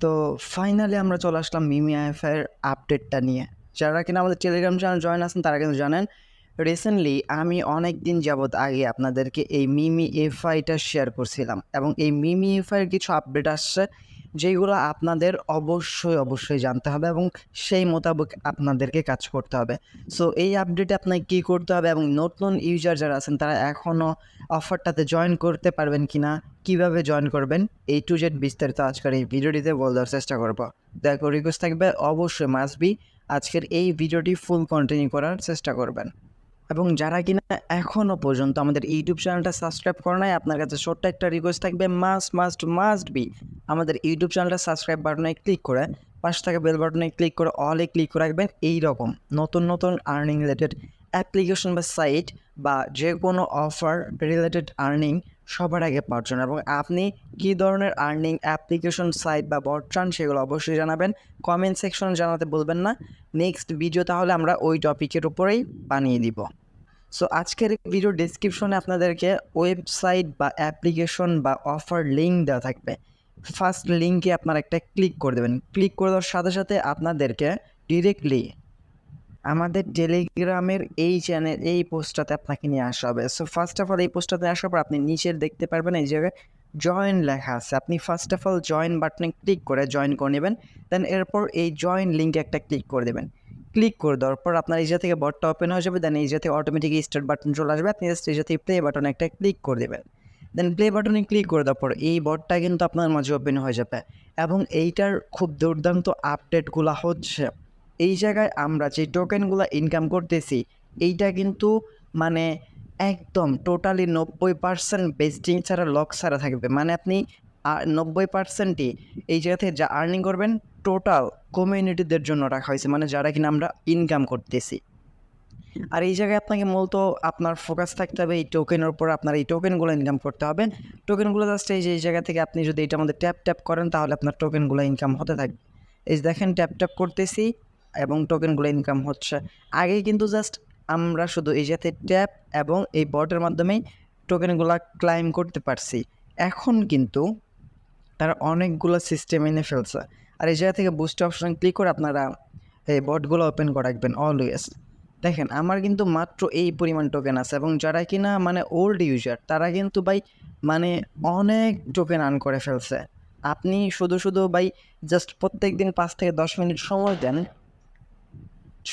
তো ফাইনালি আমরা চলে আসলাম মিমি আইএফআই এর আপডেটটা নিয়ে। যারা কিনা আমাদের টেলিগ্রাম চ্যানেল জয়েন আছেন তারা কিন্তু জানেন রিসেন্টলি আমি অনেক দিন যাবত আগে আপনাদেরকে এই মিমি এফআইটা শেয়ার করছিলাম এবং এই মিমি এফআইয়ের কিছু আপডেট আসছে যেগুলো আপনাদের অবশ্যই জানতে হবে এবং সেই মোতাবেক আপনাদেরকে কাজ করতে হবে। সো এই আপডেটে আপনাকে কী করতে হবে এবং নতুন ইউজার যারা আছেন তারা এখনও অফারটাতে জয়েন করতে পারবেন কিনা, কিভাবে জয়েন করবেন, A to Z বিস্তারিত আজকের এই ভিডিওটিতে বলার চেষ্টা করব। দেখো রিকোয়েস্ট থাকবে অবশ্যই মাস্ট বি আজকের এই ভিডিওটি ফুল কন্টিনিউ করার চেষ্টা করবেন। এবং যারা কিনা এখনও পর্যন্ত আমাদের ইউটিউব চ্যানেলটা সাবস্ক্রাইব করে নাই, আপনার কাছে ছোট্ট একটা রিকোয়েস্ট থাকবে মাস্ট বি আমাদের ইউটিউব চ্যানেলটা সাবস্ক্রাইব বাটনে ক্লিক করে পাশে থাকা বেল বাটনে ক্লিক করে অলে ক্লিক করে রাখবেন। এইরকম নতুন আর্নিং রিলেটেড অ্যাপ্লিকেশন বা সাইট বা যে কোনো অফার রিলেটেড আর্নিং সবার আগে পাওয়ার জন্য। এবং আপনি কী ধরনের আর্নিং অ্যাপ্লিকেশন সাইট বা বট চান সেগুলো অবশ্যই জানাবেন, কমেন্ট সেকশনে জানাতে বলবেন না। নেক্সট ভিডিও তাহলে আমরা ওই টপিকের উপরেই বানিয়ে দিব। সো আজকের ভিডিও ডেসক্রিপশনে আপনাদেরকে ওয়েবসাইট বা অ্যাপ্লিকেশন বা অফার লিঙ্ক দেওয়া থাকবে। ফার্স্ট লিঙ্কে আপনারা একটা ক্লিক করে দেবেন। ক্লিক করে দেওয়ার সাথে সাথে আপনাদেরকে ডিরেক্টলি আমাদের টেলিগ্রামের এই চ্যানেল এই পোস্টটাতে আপনাকে নিয়ে আসা হবে। সো ফার্স্ট অফ অল এই পোস্টটাতে আসার পর আপনি নিচের দেখতে পারবেন এই জায়গায় জয়েন লেখা আছে। আপনি ফার্স্ট অফ অল জয়েন বাটনে ক্লিক করে জয়েন করে নেবেন। দেন এরপর এই জয়েন লিঙ্কে একটা ক্লিক করে দেবেন। ক্লিক করে দেওয়ার পর আপনার এই থেকে বটটা ওপেন হয়ে যাবে। দেন এই থেকে অটোমেটিক স্টার্ট বাটন চলে আসবে। আপনি জাস্ট এই থেকে প্লে বাটনে একটা ক্লিক করে দেবেন। দেন প্লে বাটনে ক্লিক করে দেওয়ার পর এই বটটা কিন্তু আপনার মাঝে ওপেন হয়ে যাবে এবং এইটার খুব দুর্দান্ত আপডেটগুলো হচ্ছে এই জায়গায় আমরা যে টোকেনগুলো ইনকাম করতেছি এইটা কিন্তু মানে একদম টোটালি 90% বেস্টিং ছাড়া লক ছাড়া থাকবে। মানে আপনি 90%ই এই জায়গা থেকে যা আর্নিং করবেন টোটাল কমিউনিটিদের জন্য রাখা হয়েছে, মানে যারা কিনা আমরা ইনকাম করতেছি। আর এই জায়গায় আপনাকে মূলত আপনার ফোকাস থাকতে হবে এই টোকেনের উপর। আপনার এই টোকেনগুলো ইনকাম করতে হবে। টোকেনগুলো জাস্ট এই জায়গা থেকে আপনি যদি এটা আমাদের ট্যাপ করেন তাহলে আপনার টোকেনগুলো ইনকাম হতে থাকবে। এই দেখেন ট্যাপ করতেছি এবং টোকেনগুলো ইনকাম হচ্ছে। আগে কিন্তু জাস্ট আমরা শুধু এই যাতে ট্যাপ এবং এই বটের মাধ্যমেই টোকেনগুলো ক্লাইম করতে পারছি। এখন কিন্তু তারা অনেকগুলো সিস্টেম এনে ফেলছে। আর এই জায়গা থেকে বুস্ট অপশন ক্লিক করে আপনারা এই বটগুলো ওপেন করে রাখবেন অলওয়েজ। দেখেন আমার কিন্তু মাত্র এই পরিমাণ টোকেন আছে এবং যারা কিনা মানে ওল্ড ইউজার তারা কিন্তু ভাই মানে অনেক টোকেন আর্ন করে ফেলছে। আপনি শুধু ভাই জাস্ট প্রত্যেক দিন 5 থেকে 10 মিনিট সময় দেন,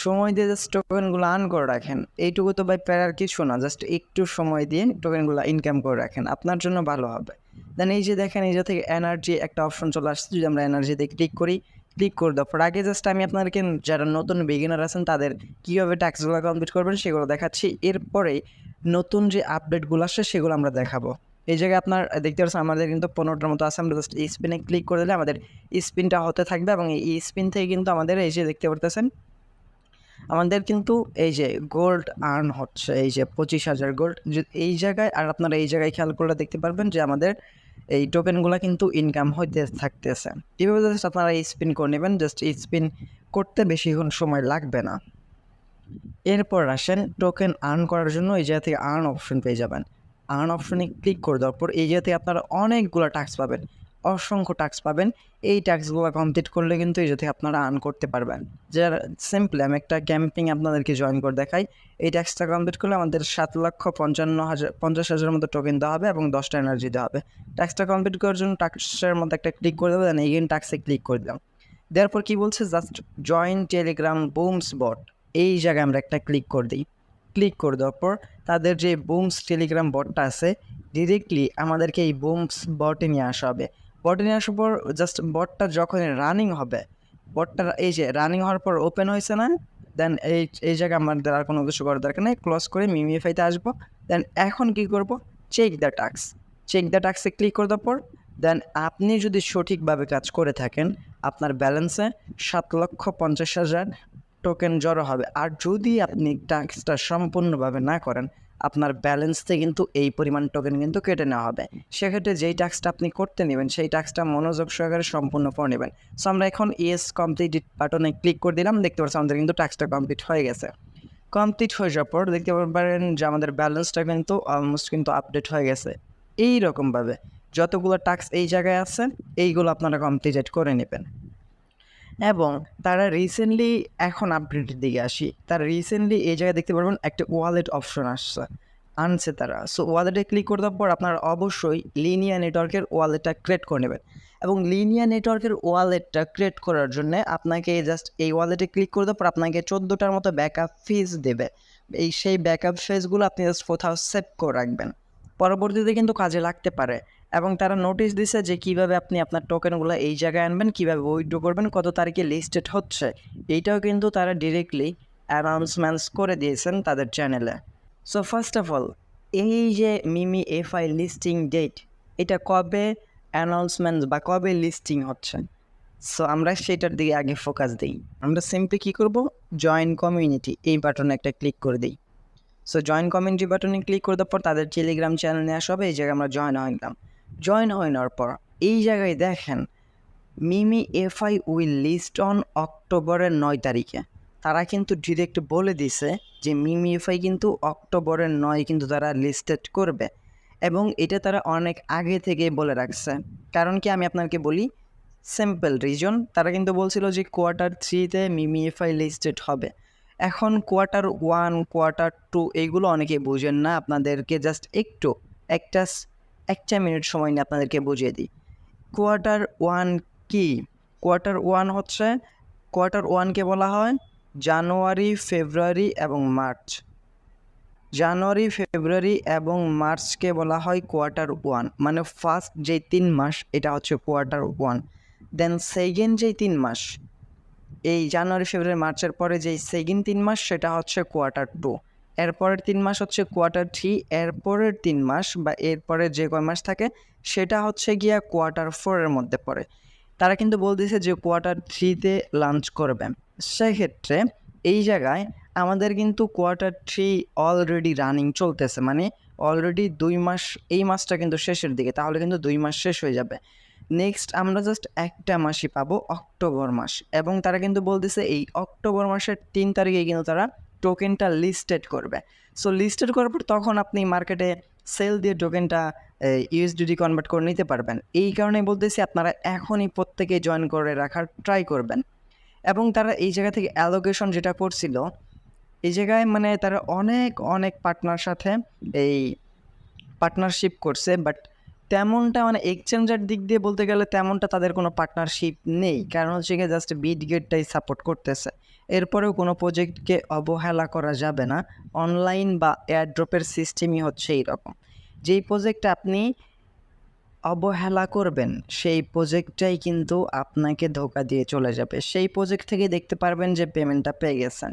সময় দিয়ে জাস্ট টোকেনগুলো আর্ন করে রাখেন। এইটুকু তো ভাই প্যারার কিছু না, জাস্ট একটু সময় দিয়ে টোকেনগুলো ইনকাম করে রাখেন, আপনার জন্য ভালো হবে। দেন এই যে দেখেন এই যে থেকে এনার্জি একটা অপশন চলে আসছে। যদি আমরা এনার্জিতে ক্লিক করে দেওয়ার পর আগে জাস্ট আমি আপনাদেরকে যারা নতুন বিগিনার আছেন তাদের কীভাবে ট্যাক্সগুলো কমপ্লিট করবেন সেগুলো দেখাচ্ছি। এরপরে নতুন যে আপডেটগুলো আসছে সেগুলো আমরা দেখাবো। এই জায়গায় আপনার দেখতে পাচ্ছেন আমাদের কিন্তু 15টার মতো আছে। আমরা জাস্ট এই স্পিনে ক্লিক করে দিলে আমাদের স্পিনটা হতে থাকবে এবং এই স্পিন থেকে কিন্তু আমাদের এই যে দেখতে পারতেছেন আমাদের কিন্তু এই যে গোল্ড আর্ন হচ্ছে এই যে 25,000 গোল্ড এই জায়গায়। আর আপনারা এই জায়গায় খেয়াল করলে দেখতে পারবেন যে আমাদের এই টোকেনগুলো কিন্তু ইনকাম হইতে থাকতেছে। এভাবে জাস্ট আপনারা স্পিন করে নেবেন। জাস্ট স্পিন করতে বেশিক্ষণ সময় লাগবে না। এরপর আসেন টোকেন আর্ন করার জন্য এই জায়গা থেকে আর্ন অপশন পেয়ে যাবেন। আর্ন অপশনে ক্লিক করে দেওয়ার পর এই জায়গা থেকে আপনারা অনেকগুলো টাস্ক পাবেন, অসংখ্য টাস্ক পাবেন। এই টাস্কগুলো কমপ্লিট করলে কিন্তু এই জায়গা থেকে আপনারা আর্ন করতে পারবেন। যার সিম্পলি আমি একটা ক্যাম্পিং আপনাদেরকে জয়েন করে দেখাই। এই টাস্কটা কমপ্লিট করলে আমাদের 7,50,000 মতো টোকেন দেওয়া হবে এবং 10টা এনার্জি দেওয়া হবে। টাস্কটা কমপ্লিট করার জন্য টাস্কের মধ্যে একটা ক্লিক করে দেবো। দেন এগেইন টাস্কে ক্লিক করে দিলাম। দেওয়ার পর কী বলছে জাস্ট জয়েন টেলিগ্রাম বুমস বট, এই জায়গায় আমরা একটা ক্লিক করে দিই। ক্লিক করে দেওয়ার পর তাদের যে বুমস টেলিগ্রাম বটটা আছে ডিরেক্টলি আমাদেরকে এই বুমস বটে নিয়ে আসা হবে। বটে নিয়ে আসার পর জাস্ট বটটা যখন রানিং হবে, বটটা এই যে রানিং হওয়ার পর ওপেন হয়েছে না, দেন এই জায়গায় আমাদের আর কোনো কিছু করার দরকার নেই। ক্লোজ করে মিমিফাইতে আসবো। দেন এখন কী করব, চেক দ্য টাস্কে ক্লিক করে দেওয়ার পর দেন আপনি যদি সঠিকভাবে কাজ করে থাকেন আপনার ব্যালেন্সে 7,50,000 টোকেন জড়ো হবে। আর যদি আপনি টাস্কটা সম্পূর্ণভাবে না করেন আপনার ব্যালেন্স থেকে কিন্তু এই পরিমাণ টোকেন কিন্তু কেটে নেওয়া হবে। সেক্ষেত্রে যেই টাস্কটা আপনি করতে নেবেন সেই টাস্কটা মনোযোগ সহকারে সম্পূর্ণ করে নেবেন। সো আমরা এখন ইয়েস কমপ্লিট বাটনে ক্লিক করে দিলাম। দেখতে পাচ্ছি আমাদের কিন্তু টাস্কটা কমপ্লিট হয়ে গেছে। কমপ্লিট হয়ে যাওয়ার পর দেখতে পারেন যে আমাদের ব্যালেন্সটা কিন্তু অলমোস্ট কিন্তু আপডেট হয়ে গেছে। এই রকমভাবে যতগুলো টাস্ক এই জায়গায় আছে এইগুলো আপনারা কমপ্লিটেড করে নেবেন। এবং তারা রিসেন্টলি, এখন আপডেটের দিকে আসি, তারা রিসেন্টলি এই জায়গায় দেখতে পারবেন একটা ওয়ালেট অপশন আনছে তারা। সো ওয়ালেটে ক্লিক করে দেওয়ার পর আপনারা অবশ্যই লিনিয়া নেটওয়ার্কের ওয়ালেটটা ক্রিয়েট করে নেবেন। এবং লিনিয়া নেটওয়ার্কের ওয়ালেটটা ক্রিয়েট করার জন্য আপনাকে জাস্ট এই ওয়ালেটে ক্লিক করে দেওয়ার পর আপনাকে 14টার মতো ব্যাকআপ ফিজ দেবে। সেই ব্যাকআপ ফিজগুলো আপনি জাস্ট কোথাও সেভ করে রাখবেন, পরবর্তীতে কিন্তু কাজে লাগতে পারে। এবং তারা নোটিশ দিছে যে কীভাবে আপনি আপনার টোকেনগুলো এই জায়গায় আনবেন, কীভাবে উইথড্র করবেন, কত তারিখে লিস্টেড হচ্ছে, এইটাও কিন্তু তারা ডিরেক্টলি অ্যানাউন্সমেন্টস করে দিয়েছেন তাদের চ্যানেলে। সো ফার্স্ট অফ অল, এই যে মিমি এফআই লিস্টিং ডেট, এটা কবে অ্যানাউন্সমেন্ট বা কবে লিস্টিং হচ্ছে, সো আমরা সেটার দিকে আগে ফোকাস দিই। আমরা সিম্পলি কী করব, জয়েন কমিউনিটি এই বাটনে একটা ক্লিক করে দিই। সো জয়েন কমিউনিটি বাটনে ক্লিক করে দেওয়ার পর তাদের টেলিগ্রাম চ্যানেল নিয়ে আসা হবে। এই জায়গায় আমরা জয়েন হইলাম। জয়েন হয়ে নেওয়ার পর এই জায়গায় দেখেন মিমি এফআই উইল লিস্ট অন অক্টোবরের 9 তারিখে। তারা কিন্তু ডিরেক্ট বলে দিছে যে মিমি এফআই কিন্তু অক্টোবরের 9 কিন্তু তারা লিস্টেড করবে, এবং এটা তারা অনেক আগে থেকে বলে রাখছে। কারণ কি আমি আপনাকে বলি, সিম্পল রিজন, তারা কিন্তু বলছিল যে কোয়ার্টার 3-তে মিমি এফআই লিস্টেড হবে। এখন কোয়ার্টার 1, কোয়ার্টার 2 এইগুলো অনেকে বুঝেন না, আপনাদেরকে জাস্ট একটু একটা মিনিট সময় নিয়ে আপনাদেরকে বুঝিয়ে দিই। কোয়ার্টার 1 কি? কোয়ার্টার 1 হচ্ছে, কোয়ার্টার 1কে বলা হয় জানুয়ারি, ফেব্রুয়ারি এবং মার্চ। জানুয়ারি, ফেব্রুয়ারি এবং মার্চকে বলা হয় কোয়ার্টার 1, মানে ফার্স্ট যেই 3 মাস এটা হচ্ছে কোয়ার্টার 1। দেন সেকেন্ড যেই 3 মাস, এই জানুয়ারি, ফেব্রুয়ারি, মার্চের পরে যেই সেকেন্ড 3 মাস সেটা হচ্ছে কোয়ার্টার 2। এরপরের 3 মাস হচ্ছে কোয়ার্টার 3। এরপরের 3 মাস বা এরপরে যে কয় মাস থাকে সেটা হচ্ছে গিয়া কোয়ার্টার 4-এর মধ্যে পড়ে। তারা কিন্তু বলতেছে যে কোয়ার্টার 3-তে লঞ্চ করবে। সেক্ষেত্রে এই জায়গায় আমাদের কিন্তু কোয়ার্টার 3 অলরেডি রানিং চলতেছে, মানে অলরেডি 2 মাস, এই মাসটা কিন্তু শেষের দিকে, তাহলে কিন্তু 2 মাস শেষ হয়ে যাবে। নেক্সট আমরা জাস্ট একটা মাসই পাবো, অক্টোবর মাস। এবং তারা কিন্তু বলতেছে এই অক্টোবর মাসের 3 তারিখে কিন্তু তারা টোকেনটা লিস্টেড করবে। সো লিস্টেড করার পর তখন আপনি মার্কেটে সেল দিয়ে টোকেনটা ইউএসডিটি কনভার্ট করে নিতে পারবেন। এই কারণেই বলতেছি আপনারা এখনই প্রত্যেকে জয়েন করে রাখার ট্রাই করবেন। এবং তারা এই জায়গা থেকে অ্যালোকেশন যেটা করছিল, এই জায়গায় মানে তারা অনেক পার্টনার সাথে এই পার্টনারশিপ করছে, বাট তেমনটা মানে এক্সচেঞ্জের দিক দিয়ে বলতে গেলে তেমনটা তাদের কোনো পার্টনারশিপ নেই। কারণ হচ্ছে গিয়ে জাস্ট বিটগেটটাই সাপোর্ট করতেছে। এরপরেও কোনো প্রজেক্টকে অবহেলা করা যাবে না। অনলাইন বা এয়ারড্রপের সিস্টেমই হচ্ছে এইরকম, যেই প্রজেক্টটা আপনি অবহেলা করবেন সেই প্রজেক্টটাই কিন্তু আপনাকে ধোঁকা দিয়ে চলে যাবে। সেই প্রজেক্ট থেকে দেখতে পারবেন যে পেমেন্টটা পেয়ে গেছেন।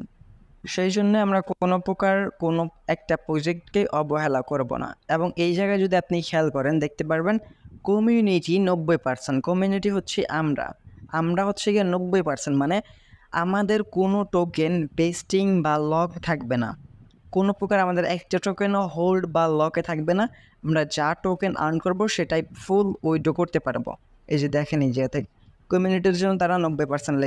সেই জন্য আমরা কোনো প্রকার কোনো একটা প্রজেক্টকে অবহেলা করব না। এবং এই জায়গায় যদি আপনি খেয়াল করেন দেখতে পারবেন কমিউনিটি 90%। কমিউনিটি হচ্ছে আমরা হচ্ছে গিয়ে 90%, মানে আমাদের কোনো টোকেন পেস্টিং বা লক থাকবে না। কোনো প্রকার আমাদের একটা টোকেনও হোল্ড বা লকে থাকবে না। আমরা যা টোকেন আর্ন করব সেটাই ফুল উইথড্র করতে পারবো। এই যে দেখেন, এই যে কমিউনিটির জন্য তারা 90%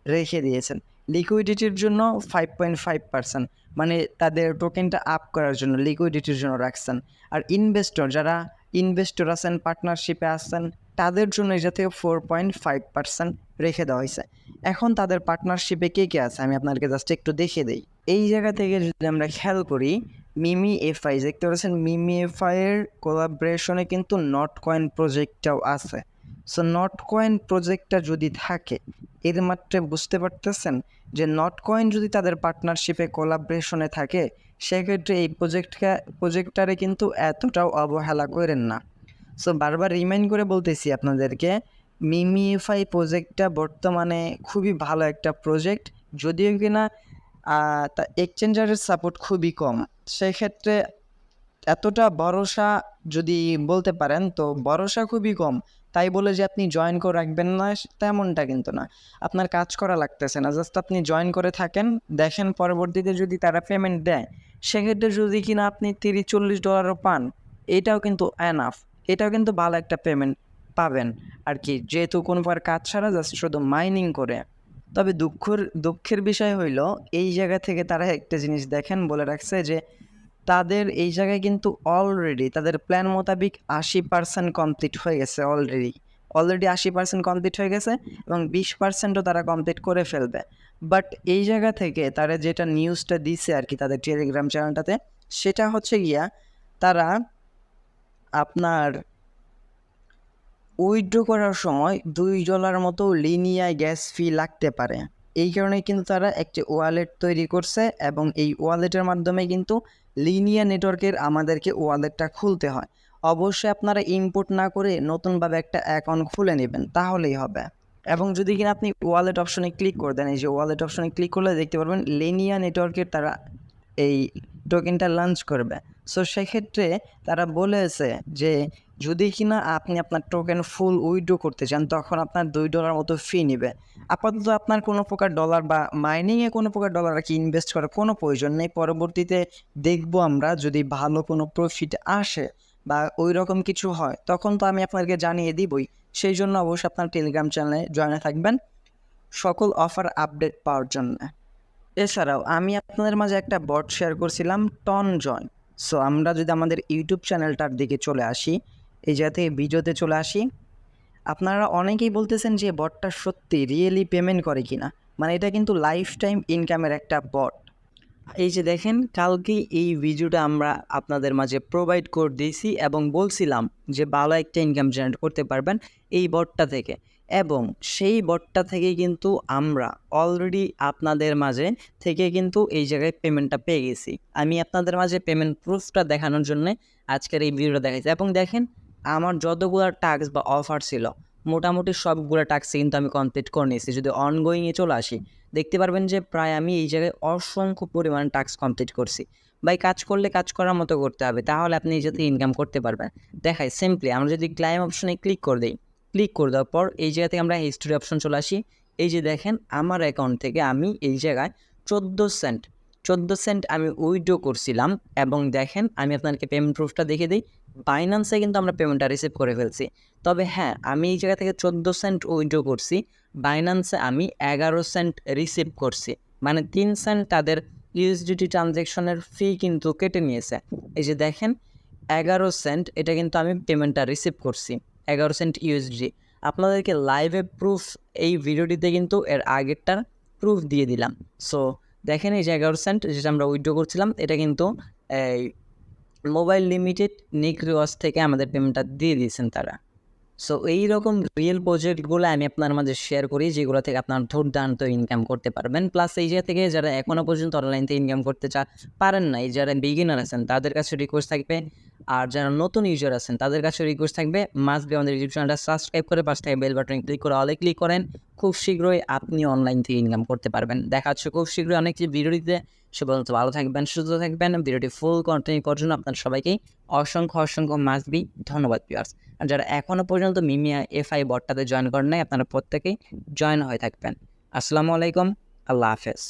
রেখে দিয়েছেন। লিকুইডিটির জন্য 5.5%, মানে তাদের টোকেনটা আপ করার জন্য লিকুইডিটির জন্য রাখছেন। আর যারা ইনভেস্টর আছেন, পার্টনারশিপে আছেন, তাদের জন্য এটা থেকে 4.5% রেখে দেওয়া হয়েছে। এখন তাদের পার্টনারশিপে কে আছে আমি আপনাদেরকে জাস্ট একটু দেখিয়ে দিই। এই জায়গা থেকে যদি আমরা খেয়াল করি, মিমি এফআই দেখতে পাচ্ছেন, মিমি এফআইয়ের কোলাবরেশনে কিন্তু নট কয়েন প্রজেক্টটাও আছে। সো নট কয়েন প্রজেক্টটা যদি থাকে, এর মাত্রে বুঝতে পারতেছেন যে নট কয়েন যদি তাদের পার্টনারশিপে কোলাবরেশনে থাকে, সেক্ষেত্রে এই প্রজেক্টটারে কিন্তু এতটাও অবহেলা করেন না। সো বারবার রিমাইন্ড করে বলতেছি আপনাদেরকে, মিমি এফআই প্রজেক্টটা বর্তমানে খুবই ভালো একটা প্রজেক্ট, যদিও কিনা তা এক্সচেঞ্জারের সাপোর্ট খুবই কম। সেক্ষেত্রে এতটা ভরসা যদি বলতে পারেন তো ভরসা খুবই কম, তাই বলে যে আপনি জয়েন করে রাখবেন না তেমনটা কিন্তু না। আপনার কাজ করা লাগতেছে না, জাস্ট আপনি জয়েন করে থাকেন, দেখেন পরবর্তীতে যদি তারা পেমেন্ট দেয়, সেক্ষেত্রে যদি কিনা আপনি $30-40 পান, এটাও কিন্তু এনাফ, এটাও কিন্তু ভালো একটা পেমেন্ট পাবেন আর কি, যেহেতু কোনো প্রকার কাজ ছাড়া জাস্ট শুধু মাইনিং করে। তবে দুঃখের বিষয় হইল এই জায়গা থেকে তারা একটা জিনিস দেখেন বলে রাখছে যে তাদের এই জায়গায় কিন্তু অলরেডি তাদের প্ল্যান মোতাবেক 80% কমপ্লিট হয়ে গেছে। অলরেডি 80% কমপ্লিট হয়ে গেছে এবং 20%ও তারা কমপ্লিট করে ফেলবে। বাট এই জায়গা থেকে তারা যেটা নিউজটা দিছে আর কি তাদের টেলিগ্রাম চ্যানেলটাতে, সেটা হচ্ছে গিয়া তারা আপনার উইথড্র করার সময় $2 মতো লিনিয়ার গ্যাস ফি লাগতে পারে। এই কারণে কিন্তু তারা একটি ওয়ালেট তৈরি করছে এবং এই ওয়ালেটের মাধ্যমে কিন্তু লিনিয়ার নেটওয়ার্কের আমাদেরকে ওয়ালেটটা খুলতে হয়। অবশ্যই আপনারা ইনপুট না করে নতুনভাবে একটা অ্যাকাউন্ট খুলে নেবেন, তাহলেই হবে। এবং যদি কিনা আপনি ওয়ালেট অপশনে ক্লিক করে দেন, এই যে ওয়ালেট অপশনে ক্লিক করলে দেখতে পারবেন লিনিয়ার নেটওয়ার্কের তারা এই টোকেনটা লঞ্চ করবে। সো সেক্ষেত্রে তারা বলেছে যে যদি কিনা আপনি আপনার টোকেন ফুল উইথড্র করতে চান, তখন আপনার $2 মতো ফি নেবে। আপাতত আপনার কোনো প্রকার ডলার বা মাইনিংয়ে কোনো প্রকার ডলার আর কি ইনভেস্ট করার কোনো প্রয়োজন নেই। পরবর্তীতে দেখবো আমরা যদি ভালো কোনো প্রফিট আসে বা ওই রকম কিছু হয়, তখন তো আমি আপনাদেরকে জানিয়ে দিবই। সেই জন্য অবশ্যই আপনার টেলিগ্রাম চ্যানেলে জয়েন থাকবেন সকল অফার আপডেট পাওয়ার জন্য। এছাড়াও আমি আপনাদের মাঝে একটা বট শেয়ার করছিলাম, টন জয়েন। সো আমরা যদি আমাদের ইউটিউব চ্যানেলটার দিকে চলে আসি, এই জায়গা থেকে ভিডিওতে চলে আসি, আপনারা অনেকেই বলতেছেন যে বটটা সত্যি রিয়েলি পেমেন্ট করে কিনা। মানে এটা কিন্তু লাইফ টাইম ইনকামের একটা বট। এই যে দেখেন, কালকেই এই ভিডিওটা আমরা আপনাদের মাঝে প্রোভাইড করে দিয়েছি এবং বলছিলাম যে ভালো একটা ইনকাম জেনারেট করতে পারবেন এই বটটা থেকে। এবং সেই বটটা থেকে কিন্তু আমরা অলরেডি আপনাদের মাঝে থেকে কিন্তু এই জায়গায় পেমেন্টটা পেয়ে গেছি। আমি আপনাদের মাঝে পেমেন্ট প্রুফটা দেখানোর জন্য আজকের এই ভিডিওটা দেখাইছি। এবং দেখেন, আমার যতগুলো টাস্ক বা অফার ছিল মোটামুটি সবগুলো টাস্ক কিন্তু আমি কমপ্লিট করে নিয়েছি। যদি অনগোয়িংয়ে চলে আসি, দেখতে পারবেন যে প্রায় আমি এই জায়গায় অসংখ্য পরিমাণ টাস্ক কমপ্লিট করছি। ভাই, কাজ করলে কাজ করার মতো করতে হবে, তাহলে আপনি এই যাতে ইনকাম করতে পারবেন। দেখাই সিম্পলি আমরা যদি ক্লাইম অপশনে ক্লিক করে দিই, ক্লিক করে দেওয়ার পর এই জায়গা থেকে আমরা হিস্টোরি অপশন চলে আসি। এই যে দেখেন, আমার অ্যাকাউন্ট থেকে আমি এই জায়গায় 14 সেন্ট আমি উইথড্র করছিলাম। এবং দেখেন, আমি আপনাদেরকে পেমেন্ট প্রুফটা দেখে দিই। বাইন্যান্সে কিন্তু আমরা পেমেন্টটা রিসিভ করে ফেলছি। তবে হ্যাঁ, আমি এই জায়গা থেকে 14 সেন্ট উইথড্র করছি, বাইন্যান্সে আমি 11 সেন্ট রিসিভ করছি। মানে 3 সেন্ট তাদের ইউএসডিটি ট্রানজ্যাকশনের ফি কিন্তু কেটে নিয়েছে। এই যে দেখেন, 11 সেন্ট এটা কিন্তু আমি পেমেন্টটা রিসিভ করছি, 11 সেন্ট ইউএসডি। আপনাদেরকে লাইভে প্রুফ এই ভিডিওটিতে কিন্তু এর আগেরটার প্রুফ দিয়ে দিলাম। সো দেখেন, এই যে 11 সেন্ট যেটা আমরা উইথড্র করছিলাম, এটা কিন্তু এই মোবাইল লিমিটেড নিক্রিওয়াস থেকে আমাদের পেমেন্টটা দিয়ে দিয়েছেন তারা। সো এইরকম রিয়েল প্রজেক্টগুলো আমি আপনার মাঝে শেয়ার করি, যেগুলো থেকে আপনার দুর্দান্ত ইনকাম করতে পারবেন। প্লাস এই জায়গা থেকে যারা এখনও পর্যন্ত অনলাইন থেকে ইনকাম করতে পারেন নাই, যারা বিগিনার আছেন তাদের কাছে রিকোয়েস্ট থাকবে, আর যারা নতুন ইউজার আছেন তাদের কাছে রিকোয়েস্ট থাকবে, মাস্ট বি আমাদের ইউটিউব চ্যানেলটা সাবস্ক্রাইব করে পাশে থেকে বেল বাটন ক্লিক করে অলে ক্লিক করেন। খুব শীঘ্রই আপনি অনলাইন থেকে ইনকাম করতে পারবেন। দেখা হচ্ছে খুব শীঘ্রই অনেক ভিডিওতে। সে পর্যন্ত ভালো থাকবেন, সুস্থ থাকবেন। ভিডিওটি ফুল কন্টিনিউ করার জন্য আপনার সবাইকেই অসংখ্য মাস্ট বি ধন্যবাদ ভিউয়ার্স। আর যারা এখনও পর্যন্ত মিমিয়া এফআই বটটাতে জয়েন করেন নাই, আপনারা প্রত্যেকেই জয়েন হয়ে থাকবেন। আসসালামু আলাইকুম, আল্লাহ হাফেজ।